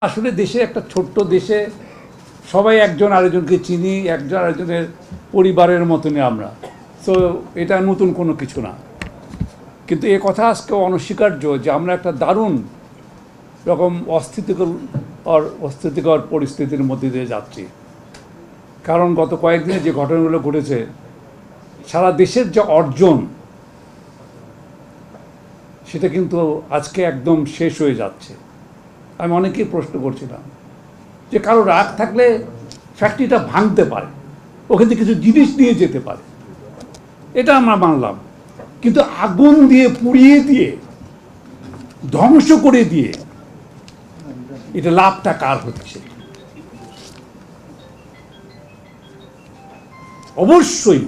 আসলে দেশে একটা ছোট্ট দেশে সবাই একজন আরেকজনকে চিনি, একজন আরেকজনের পরিবারের মতনই আমরা। সো এটা নতুন কোনো কিছু না, কিন্তু এ কথা আজকে অনস্বীকার্য যে আমরা একটা দারুণ রকম অস্থিতিকর পরিস্থিতির মধ্যে দিয়ে যাচ্ছি। কারণ গত কয়েকদিনে যে ঘটনাগুলো ঘটেছে, সারা দেশের যে অর্জন সেটা কিন্তু আজকে একদম শেষ হয়ে যাচ্ছে। আমি অনেকেই প্রশ্ন করছিলাম যে কারো রাগ থাকলে ফ্যাক্টরিটা ভাঙতে পারে, ওখান থেকে কিছু জিনিস নিয়ে যেতে পারে, এটা আমরা মানলাম। কিন্তু আগুন দিয়ে পুড়িয়ে দিয়ে ধ্বংস করে দিয়ে এটা লাভটা কার হচ্ছে? অবশ্যই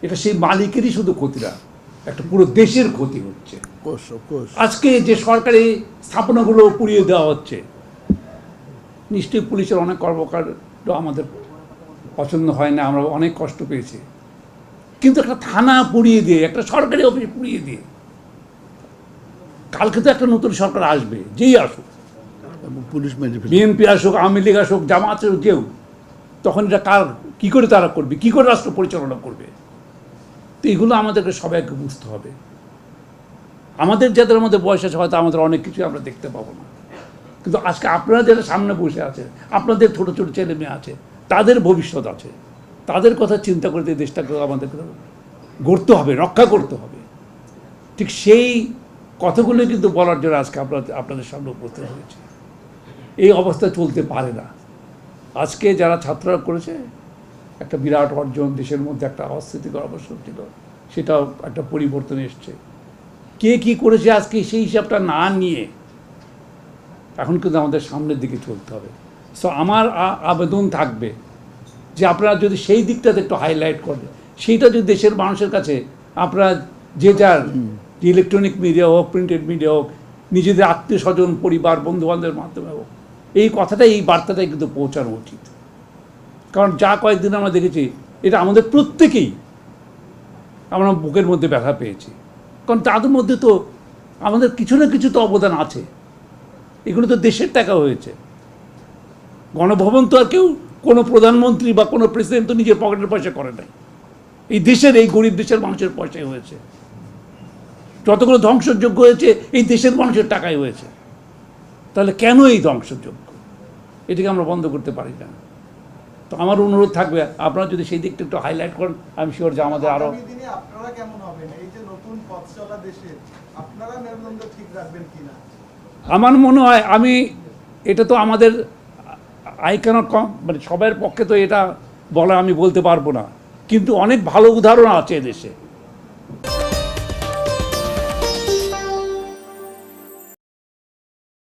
এটা সেই মালিকেরই শুধু ক্ষতি না, একটা পুরো দেশের ক্ষতি হচ্ছে। আজকে যে সরকারি স্থাপনাগুলো পুড়িয়ে দেওয়া হচ্ছে, নিশ্চয়ই পুলিশের অনেক কর্মকাণ্ড আমাদের পছন্দ হয় না, আমরা অনেক কষ্ট পেয়েছি। কিন্তু একটা থানা পুড়িয়ে দিয়ে, একটা সরকারি অফিস পুড়িয়ে দিয়ে, কালকে তো একটা নতুন সরকার আসবে, যেই আসুক, পুলিশ বিএনপি আসুক, আওয়ামী লীগ আসুক, জামাত আসুক, কেউ, তখন এটা কার কী করে তারা করবে, কী করে রাষ্ট্র পরিচালনা করবে? তো এগুলো আমাদেরকে সবাইকে বুঝতে হবে। আমাদের যাদের মধ্যে বয়স আছে হয়তো আমাদের অনেক কিছু আমরা দেখতে পাবো না, কিন্তু আজকে আপনারা যারা সামনে বসে আছে, আপনাদের ছোট ছোট ছেলে মেয়ে আছে, তাদের ভবিষ্যৎ আছে, তাদের কথা চিন্তা করে দেশটাকে আমাদেরকে গড়তে হবে, রক্ষা করতে হবে। ঠিক সেই কথাগুলোই কিন্তু বলার জন্য আজকে আপনাদের সামনে উপস্থিত হয়েছে। এই অবস্থা চলতে পারে না। আজকে যারা ছাত্ররা করেছে একটা বিরাট অর্জন, দেশের মধ্যে একটা অস্থিতিকর অবস্থা ছিল, সেটাও একটা পরিবর্তন এসছে। কে কী করেছে আজকে সেই হিসাবটা না নিয়ে এখন কিন্তু আমাদের সামনের দিকে চলতে হবে। সো আমার আবেদন থাকবে যে আপনারা যদি সেই দিকটাতে একটু হাইলাইট করেন, সেইটা যদি দেশের মানুষের কাছে আপনারা যে যার ইলেকট্রনিক মিডিয়া হোক, প্রিন্টেড মিডিয়া হোক, নিজেদের আত্মীয় স্বজন, পরিবার, বন্ধুবান্ধবের মাধ্যমে হোক, এই কথাটাই, এই বার্তাটাই কিন্তু পৌঁছানো উচিত। কারণ যা কয়েকদিন আমরা দেখেছি, এটা আমাদের প্রত্যেকেই আমরা বুকের মধ্যে ব্যথা পেয়েছি। কারণ তাদের মধ্যে তো আমাদের কিছু না কিছু তো অবদান আছে। এগুলো তো দেশের টাকা হয়েছে। গণভবন তো আর কেউ, কোনো প্রধানমন্ত্রী বা কোনো প্রেসিডেন্ট তো নিজের পকেটের পয়সা করে নাই, এই দেশের, এই গরিব দেশের মানুষের পয়সায় হয়েছে। যতগুলো ধ্বংসযজ্ঞ হয়েছে এই দেশের মানুষের টাকায় হয়েছে। তাহলে কেন এই ধ্বংসযজ্ঞ? এটাকে আমরা বন্ধ করতে পারি না। তো আমার অনুরোধ থাকবে, আপনারা যদি সেই দিকটা একটু হাইলাইট করেন, আমি শিওর যে আমাদের আরো আমার মনে হয়, আমি এটা তো আমাদের আই ক্যানট মানে সবার পক্ষে তো এটা বলা আমি বলতে পারবো না, কিন্তু অনেক ভালো উদাহরণ আছে এদেশে।